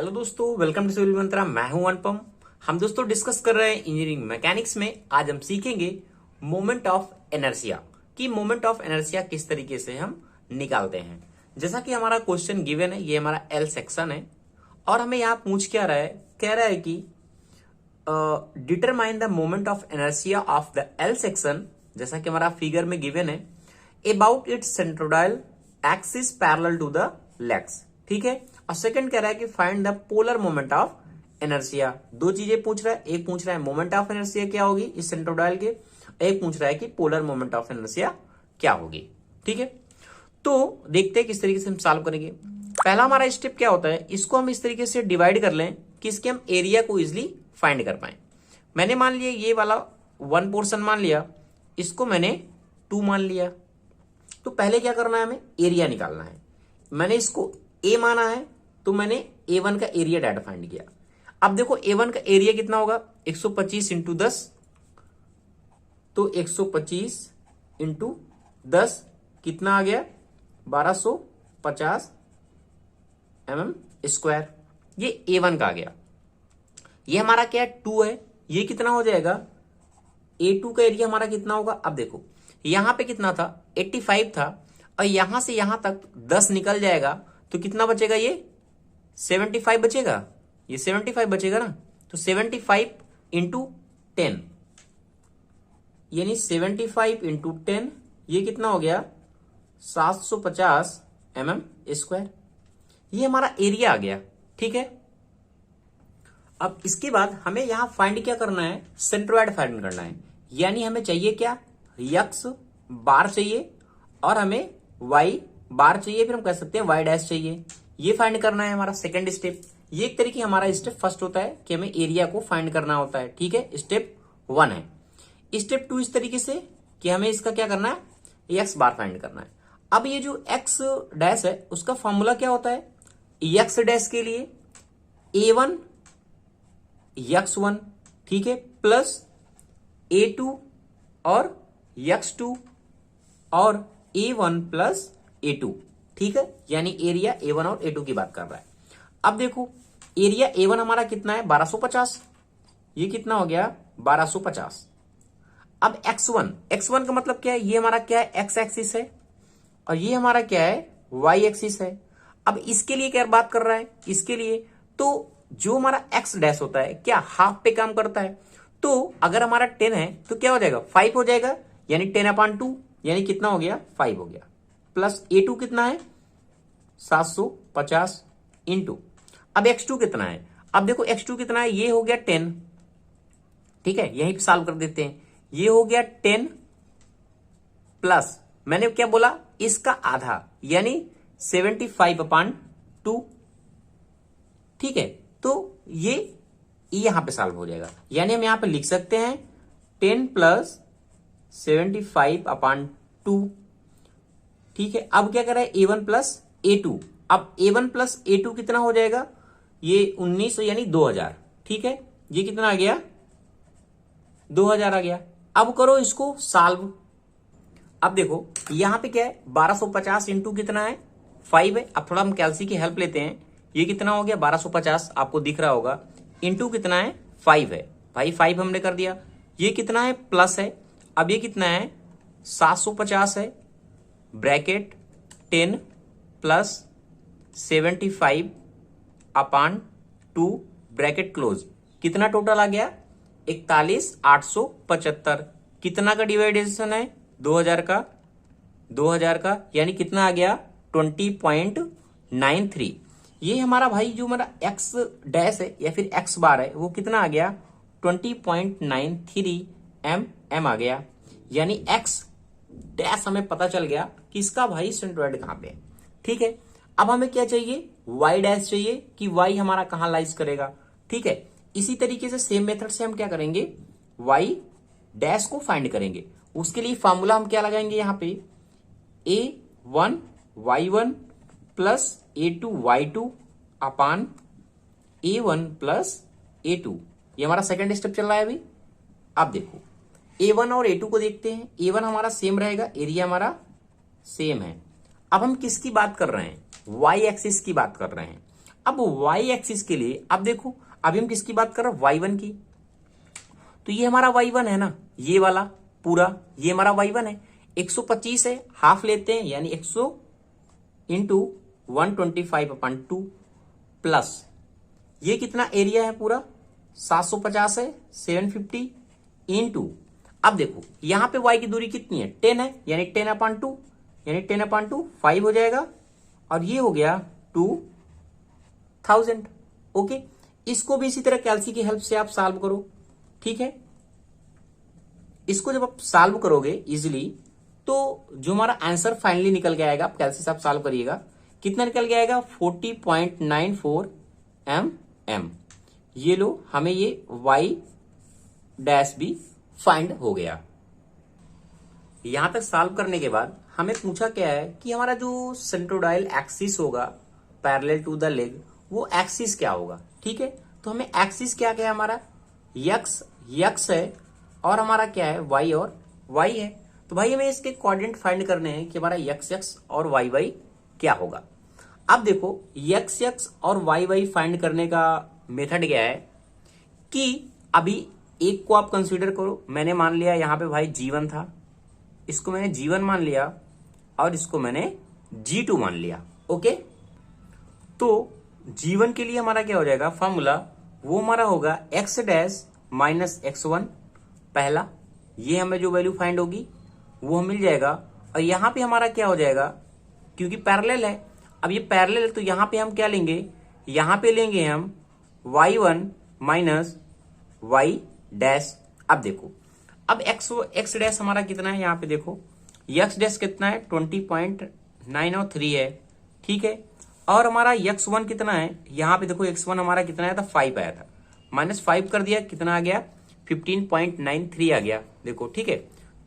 Hello दोस्तों, welcome to civil मंत्रा। मैं हूं अनुपम। हम दोस्तों डिस्कस कर रहे हैं इंजीनियरिंग मैकेनिक्स में। आज हम सीखेंगे मोमेंट ऑफ इनर्शिया कि मोमेंट ऑफ इनर्शिया किस तरीके से हम निकालते हैं। जैसा कि हमारा क्वेश्चन गिवन है, ये हमारा एल सेक्शन है और हमें यहाँ पूछ क्या रहा है, कह रहा है कि determine the moment of inertia of the L section, जैसा कि हमारा फिगर में गिवन है, about its centroidal axis parallel to the legs. ठीक है। और सेकंड कह रहा है कि find the polar moment of inertia. दो चीजें पूछ रहा है, एक पूछ रहा है मोमेंट ऑफ इनर्शिया क्या होगी इस सेंट्रोइडल के, एक पूछ रहा है कि पोलर मोमेंट ऑफ इनर्शिया क्या होगी। ठीक है, तो देखते हैं किस तरीके से हम सॉल्व करेंगे। पहला हमारा स्टेप क्या होता है, इसको हम इस तरीके से डिवाइड कर लें कि इसके हम एरिया को इजिली फाइंड कर पाए। मैंने मान लिया ये वाला 1 पोर्शन मान लिया, इसको मैंने 2 मान लिया। तो पहले क्या करना है, हमें एरिया निकालना है। मैंने इसको ए माना है तो मैंने A1 का एरिया डाटा फाइंड किया। अब देखो A1 का एरिया कितना होगा, 125 इंटू 10, तो 125 इंटू 10 कितना आ गया, 1250 mm²। ये A1 का आ गया। ये हमारा क्या है, 2 है। ये कितना हो जाएगा, A2 का एरिया हमारा कितना होगा। अब देखो यहां पे कितना था, 85 था, और यहां से यहां तक 10 निकल जाएगा तो कितना बचेगा, ये 75 बचेगा। ये 75 बचेगा ना, तो 75 इंटू 10 यानी 75 इंटू 10, ये कितना हो गया, 750 mm²। ये हमारा एरिया आ गया। ठीक है। अब इसके बाद हमें यहां फाइंड क्या करना है, सेंट्रोइड फाइंड करना है। यानी हमें चाहिए क्या, यक्स बार चाहिए और हमें वाई बार चाहिए, फिर हम कह सकते हैं वाई डैश चाहिए। ये फाइंड करना है हमारा सेकंड स्टेप। ये एक तरीके हमारा स्टेप फर्स्ट होता है कि हमें एरिया को फाइंड करना होता है। ठीक है, स्टेप 1 है। स्टेप 2 इस तरीके से कि हमें इसका क्या करना है, एक्स बार फाइंड करना है। अब ये जो एक्स डैश है उसका फॉर्मूला क्या होता है, एक्स डैश के लिए A1 x1, ठीक है, प्लस A2 और x2 और A1 प्लस A2। ठीक है, यानी एरिया A1 और A2 की बात कर रहा है। अब देखो एरिया A1 हमारा कितना है, 1250। ये कितना हो गया, 1250। अब x1 का मतलब क्या है, ये हमारा क्या है, x एक्सिस है और ये हमारा क्या है, y एक्सिस है। अब इसके लिए क्या बात कर रहा है, इसके लिए तो जो हमारा x डैश होता है क्या हाफ पे काम करता है। तो अगर हमारा 10 है तो क्या हो जाएगा, 5 हो जाएगा, यानी 10/2 यानी कितना हो गया, 5 हो गया। प्लस A2 कितना है, 750 इंटू, अब x2 कितना है। अब देखो x2 कितना है, ये हो गया 10। ठीक है, यहीं पे सॉल्व कर देते हैं। ये हो गया 10 प्लस मैंने क्या बोला, इसका आधा यानी 75/2। ठीक है, तो ये यहां पे सॉल्व हो जाएगा। यानी हम यहां पे लिख सकते हैं 10 प्लस 75/2। ठीक है, अब क्या कर रहा है, A1 प्लस A2। अब A1 प्लस A2 कितना हो जाएगा, ये 19 यानी 2000। ठीक है, ये कितना आ गया, 2000 आ गया। अब करो इसको सॉल्व। अब देखो यहां पे क्या है, 1250 इंटू कितना है, 5 है। अब थोड़ा हम कैलसी की हेल्प लेते हैं। ये कितना हो गया, 1250 आपको दिख रहा होगा, इंटू कितना है, 5 है। भाई 5 हमने कर दिया। ये कितना है, प्लस है। अब ये कितना है, 750 है, ब्रैकेट 10 प्लस 75/2 ब्रैकेट क्लोज। कितना टोटल आ गया, 41,875। कितना का डिवाइडेशन है, 2000 का, यानी कितना आ गया, 20.93। ये हमारा भाई जो हमारा एक्स डैश है या फिर एक्स बार है वो कितना आ गया, 20.93 mm आ गया। यानी एक्स डैश हमें पता चल गया कि इसका भाई सेंट्रोइड कहां पे है। ठीक है, अब हमें क्या चाहिए, वाई डैश चाहिए कि वाई हमारा कहां लाइज करेगा। ठीक है, इसी तरीके से सेम मेथड से हम क्या करेंगे, वाई डैश को फाइंड करेंगे। उसके लिए फॉर्मूला हम क्या लगाएंगे, यहां पे A1 y1 plus A2 y2 अपान A1 प्लस A2। ये हमारा सेकेंड स्टेप चल रहा है अभी। अब देखो A1 और A2 को देखते हैं। A1 हमारा सेम रहेगा, एरिया हमारा सेम है। अब हम किसकी बात कर रहे हैं, y एक्सिस की बात कर रहे हैं। अब वाई एक्सिस के लिए अब देखो, अभी हम किसकी बात कर रहे हैं, y1 की। तो ये हमारा y1 है ना, ये वाला पूरा, ये हमारा y1 है। 125 है, हाफ लेते हैं, यानी 100 इंटू 125/2 प्लस ये कितना एरिया है पूरा, 750 है, 750 इंटू, अब देखो यहां पे y की दूरी कितनी है, 10 है, यानी 10/2, यानी 10/2 5 हो जाएगा, और ये हो गया 2000। ओके, इसको भी इसी तरह कैल्सी की हेल्प से आप सॉल्व करो, ठीक है। इसको जब आप सॉल्व करोगे इजिली, तो जो हमारा आंसर फाइनली निकल के आएगा, आप कैल्सी से आप सॉल्व करिएगा, कितना निकल के आएगा, 40.94 mm। ये लो, हमें ये y डैश भी फाइंड हो गया। यहां तक सॉल्व करने के बाद हमें पूछा क्या है कि हमारा जो सेंट्रोडाइल एक्सिस होगा पैरेलल टू द लेग, वो एक्सिस क्या होगा, ठीक है। तो हमें एक्सिस क्या क्या है, हमारा यक्स है, और हमारा क्या है, y और y है। तो भाई हमें इसके कोऑर्डिनेट फाइंड करने हैं कि हमारा यक्स और y क्या होगा। अब देखो यक्स और y फाइंड करने का मेथड क्या है कि अभी एक को आप कंसीडर करो, मैंने मान लिया यहां पे भाई G1 था, इसको मैंने G1 मान लिया, और इसको मैंने G2 मान लिया। ओके, तो G1 के लिए हमारा क्या हो जाएगा फॉर्मूला, वो हमारा होगा x डैश माइनस x1 पहला, ये हमें जो वैल्यू फाइंड होगी वो मिल जाएगा। और यहां पे हमारा क्या हो जाएगा, क्योंकि पैरेलल है, अब ये पैरेलल है तो यहां पे हम क्या लेंगे, यहां पे लेंगे हम y1 माइनस y डैश। अब देखो, अब x डैश हमारा कितना है, यहां पे देखो x डैश कितना है, 20.903 है, ठीक है। और हमारा x1 कितना है, यहां पे देखो x1 हमारा कितना आया था, 5 आया था, -5 कर दिया, कितना आ गया, 15.93 आ गया, देखो, ठीक है।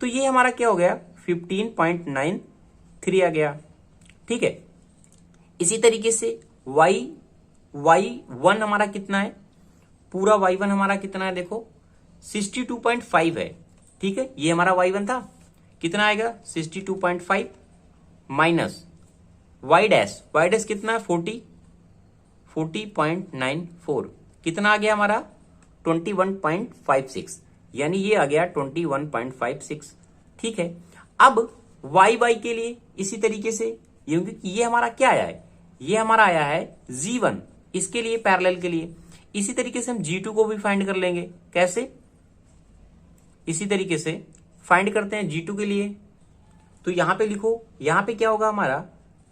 तो ये हमारा क्या हो गया, 15.93 आ गया, ठीक है। इसी तरीके से y1 हमारा कितना है, पूरा y1 हमारा कितना है, देखो 62.5 है, ठीक है। ये हमारा y1 था, कितना आएगा 62.5 माइनस y डैश कितना है, 40.94, कितना आ गया हमारा 21.56, यानी ये आ गया 21.56, ठीक है। अब y के लिए इसी तरीके से, क्योंकि ये हमारा क्या आया है, ये हमारा आया है G1, इसके लिए पैरेलल के लिए। इसी तरीके से हम G2 को भी फाइंड कर लेंगे, कैसे, इसी तरीके से फाइंड करते हैं G2 के लिए। तो यहां पे लिखो, यहां पे क्या होगा हमारा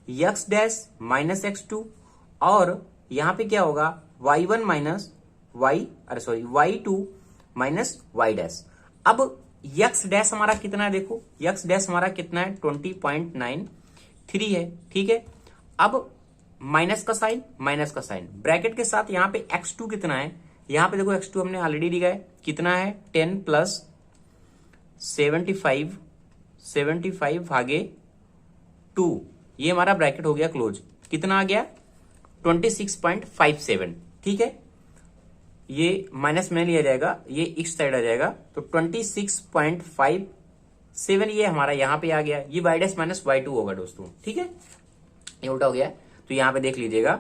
x डैश माइनस x2, और यहां पे क्या होगा y1 minus y2 minus y dash. अब x डैश हमारा कितना है, देखो x डैश हमारा कितना है, 20.93 है, ठीक है। अब माइनस का साइन, ब्रैकेट के साथ यहाँ पे x2 कितना है, यहाँ पे देखो x2 हमने ऑलरेडी लिखा है, कितना है 10 प्लस 75 भागे 2, ये हमारा ब्रैकेट हो गया क्लोज, कितना आ गया 26.57, ठीक है। ये माइनस में लिया जाएगा, ये इस साइड आ जाएगा, तो 26.57 ये हमारा यहाँ पे आ गया, ये y डैश माइनस y2 होगा दोस्तों, ठीक है। ये उल्टा हो गया, तो यहाँ पे देख लीजिएगा।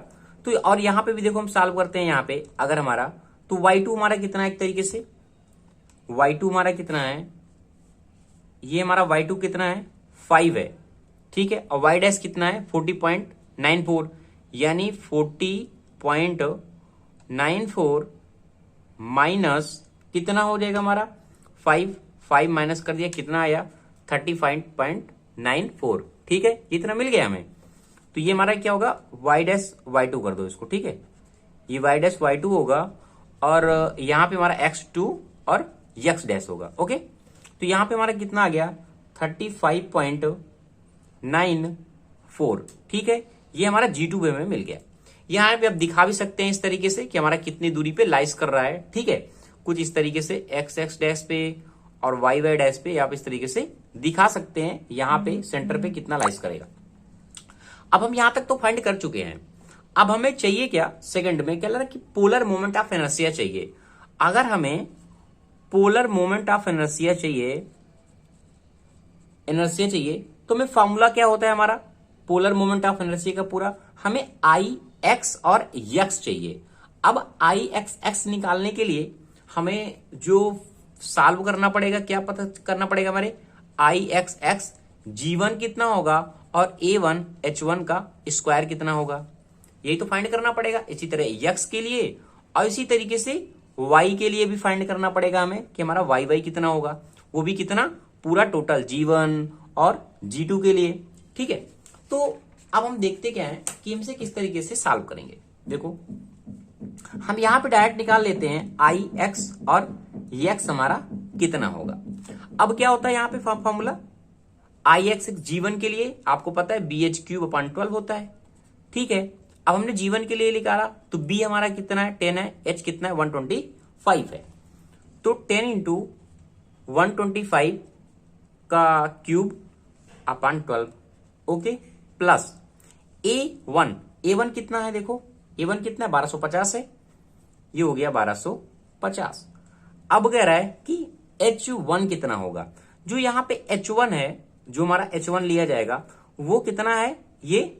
तो और यहाँ पे भी देखो हम सॉल्व करते हैं, यहाँ पे अगर हमारा, तो y2 हमारा कितना है, एक तरीके से y2 हमारा कितना है, ये हमारा y2 कितना है 5 है, ठीक है। और y डैश कितना है 40.94, यानी 40.94 माइनस कितना हो जाएगा हमारा 5 माइनस कर दिया, कितना आया 35.94, ठीक है। इतना मिल गया हमें। तो ये हमारा क्या होगा, y डैश y2 कर दो इसको, ठीक है। ये y डैश y2 होगा, और यहां पे हमारा x2 और x डैश होगा, ओके। तो यहां पे हमारा कितना आ गया 35.94, ठीक है। ये हमारा G2 वे में मिल गया। यहां पे आप दिखा भी सकते हैं इस तरीके से कि हमारा कितनी दूरी पे लाइस कर रहा है, ठीक है। कुछ इस तरीके से x डैश पे और y डैश पे आप इस तरीके से दिखा सकते हैं, यहां पे सेंटर पे कितना लाइस करेगा। अब हम यहां तक तो फाइंड कर चुके हैं। अब हमें चाहिए क्या, सेकंड में क्या लग रहा है कि पोलर मोमेंट ऑफ इनर्शिया चाहिए। अगर हमें पोलर मोमेंट ऑफ इनर्शिया चाहिए तो हमें फॉर्मूला क्या होता है हमारा पोलर मोमेंट ऑफ इनर्शिया का पूरा, हमें I x और x चाहिए। अब आई एक्स एक्स निकालने के लिए हमें जो सॉल्व करना पड़ेगा, क्या पता करना पड़ेगा हमारे, आई एक्स एक्स G1 कितना होगा और A1 H1 का स्क्वायर कितना होगा, यही तो फाइंड करना पड़ेगा। इसी तरह x के लिए और इसी तरीके से y के लिए भी फाइंड करना पड़ेगा हमें कि हमारा y कितना होगा, वो भी कितना, पूरा टोटल G1 और G2 के लिए। ठीक है, तो अब हम देखते क्या है कि हमसे किस तरीके से सॉल्व करेंगे। देखो हम यहां पे डायरेक्ट निकाल लेते हैं आई एक्स और x हमारा कितना होगा। अब क्या होता है यहाँ पे फॉर्मूला, आई एक्स G1 के लिए आपको पता है BH³/12 होता है। ठीक है, अब हमने G1 के लिए निकाला तो B हमारा कितना है, 10 है, H कितना है, 125 है। तो 10 इंटू 125 का cube upon 12, okay, plus A1 कितना है, देखो A1 कितना है, 1250 है, ये हो गया 1250। अब कह रहा है कि H1 कितना होगा, जो यहां पे H1 है, जो हमारा H1 लिया जाएगा वो कितना है, ये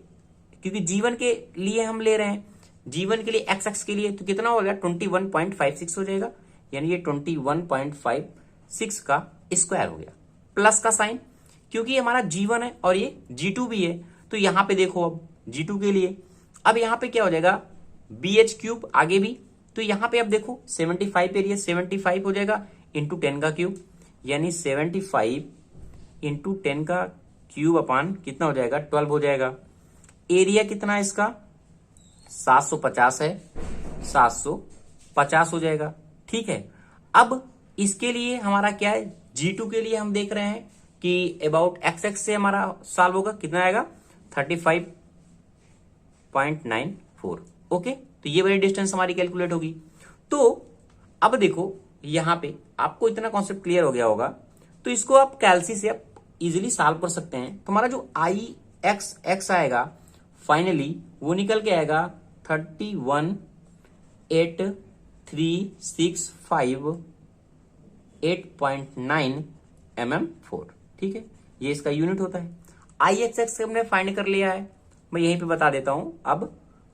क्योंकि G1 के लिए हम ले रहे हैं, G1 के लिए x के लिए तो कितना हो गया, 21.56 हो जाएगा, यानी ये 21.56 का स्क्वायर हो गया, प्लस का साइन, क्योंकि हमारा G1 है और ये G2 भी है। तो यहां पे देखो अब G2 के लिए, अब यहां पे क्या हो जाएगा, BH³ आगे भी, तो यहां पे अब देखो 75 एरिया, 75 हो जाएगा इंटू 10 का क्यूब, यानी 75 इंटू 10 का क्यूब अपान कितना हो जाएगा, 12 हो जाएगा। एरिया कितना है इसका, 750 है, 750 हो जाएगा। ठीक है, अब इसके लिए हमारा क्या है, G2 के लिए हम देख रहे हैं कि अबाउट x से हमारा सॉल्व होगा, कितना आएगा, 35.94। ओके, तो ये वाली डिस्टेंस हमारी कैलकुलेट होगी। तो अब देखो यहां पे आपको इतना कॉन्सेप्ट क्लियर हो गया होगा, तो इसको आप कैलसी से आप इजीली सॉल्व कर सकते हैं। तुम्हारा जो आई एक्स एक्स आएगा फाइनली वो निकल के आएगा 31,83658.9 mm4। ठीक है, ये इसका यूनिट होता है। आई एक्स एक्स हमने फाइंड कर लिया है, मैं यहीं पे बता देता हूं, अब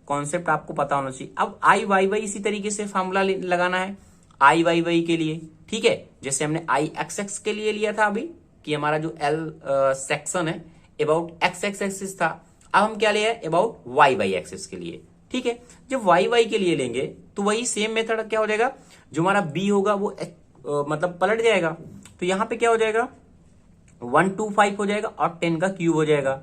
कॉन्सेप्ट आपको पता होना चाहिए। अब आई वाई वाई इसी तरीके से फॉर्मूला लगाना है आई वाई वाई के लिए। ठीक है, जैसे हमने आई एक्स एक्स के लिए लिया था अभी कि हमारा जो एल सेक्शन है अबाउट एक्स एक्स एक्सिस था, अब हम क्या लिया है, अबाउट वाई वाई एक्सिस के लिए। ठीक है, जब वाई वाई के लिए लेंगे तो वही सेम मेथड क्या हो जाएगा, जो हमारा बी होगा वो मतलब पलट जाएगा, तो यहां पे क्या हो जाएगा, 125 हो जाएगा और 10 का क्यूब हो जाएगा।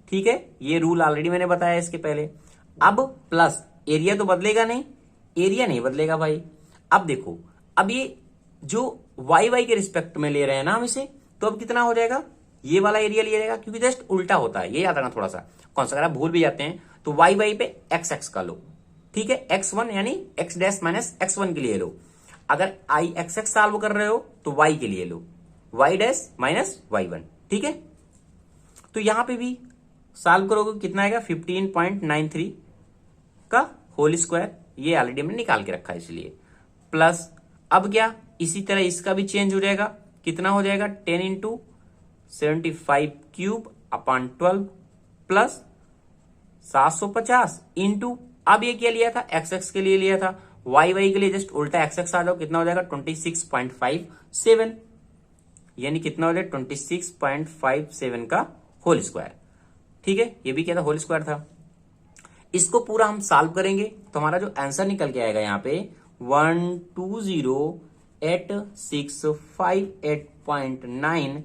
ठीक है, ये रूल ऑलरेडी मैंने बताया इसके पहले। अब प्लस एरिया तो बदलेगा नहीं, एरिया नहीं बदलेगा भाई। अब देखो, अब ये जो वाई वाई के रिस्पेक्ट में ले रहे हैं ना हम इसे, तो अब कितना हो जाएगा, ये वाला एरिया लिया जाएगा, क्योंकि जस्ट उल्टा होता है, ये याद रखना थोड़ा सा, कौन सा अगर आप भूल भी जाते हैं तो वाई वाई पे एक्स एक्स का लो। ठीक है, x1 यानी x डैश माइनस x1 के लिए लो। अगर आई एक्स एक्स सॉल्व कर रहे हो तो y के लिए लो, y डैश माइनस y1। ठीक है, तो यहां पे भी सॉल्व करोगे कितना आएगा, 15.93 का होल स्क्वायर, ये ऑलरेडी हमने निकाल के रखा है इसलिए, प्लस अब क्या, इसी तरह इसका भी चेंज हो जाएगा, कितना हो जाएगा, 10 into 75 cube upon 12 plus 750 into, अब ये क्या लिया था, एक्स एक्स के लिए लिया था, वाई वाई के लिए जस्ट उल्टा एक्स एक्स आ जाओ, कितना हो जाएगा 26.57, यानी कितना हो जाएगा 26.57 का होल स्क्वायर। ठीक है, ये भी क्या था, होल स्क्वायर था। इसको पूरा हम सॉल्व करेंगे तो हमारा जो आंसर निकल के आएगा यहाँ पे 1208658.9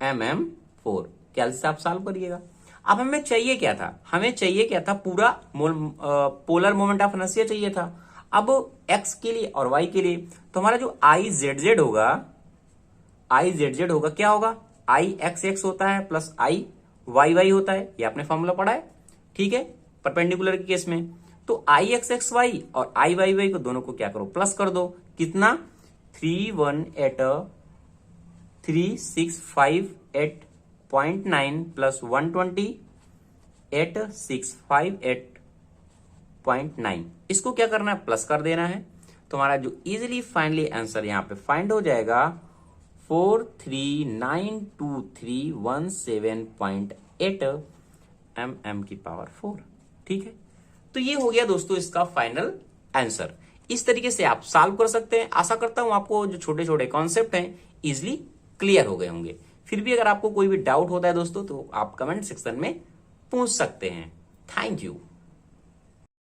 mm4। कैसे आप सॉल्व करिएगा। अब हमें चाहिए क्या था, हमें चाहिए क्या था, पूरा पोलर मोमेंट ऑफ इनर्शिया चाहिए था। अब x के लिए और y के लिए, तो हमारा जो आई जेड जेड होगा, आई जेड जेड होगा, क्या होगा, आई एक्स एक्स होता है प्लस आई वाई वाई होता है, ये आपने फॉर्मूला पढ़ा है। ठीक है, परपेंडिकुलर के केस में तो आई एक्स एक्स वाई और आई वाई वाई को दोनों को क्या करो, प्लस कर दो, कितना 3183658.9 प्लस 1208658.9, इसको क्या करना है, प्लस कर देना है। तो हमारा जो इजीली फाइनली आंसर यहां पे फाइंड हो जाएगा 4392317.8 mm की पावर 4। ठीक है, तो ये हो गया दोस्तों इसका फाइनल आंसर। इस तरीके से आप सॉल्व कर सकते हैं। आशा करता हूं आपको जो छोटे छोटे कॉन्सेप्ट हैं इजिली क्लियर हो गए होंगे। फिर भी अगर आपको कोई भी डाउट होता है दोस्तों तो आप कमेंट सेक्शन में पूछ सकते हैं। Thank you.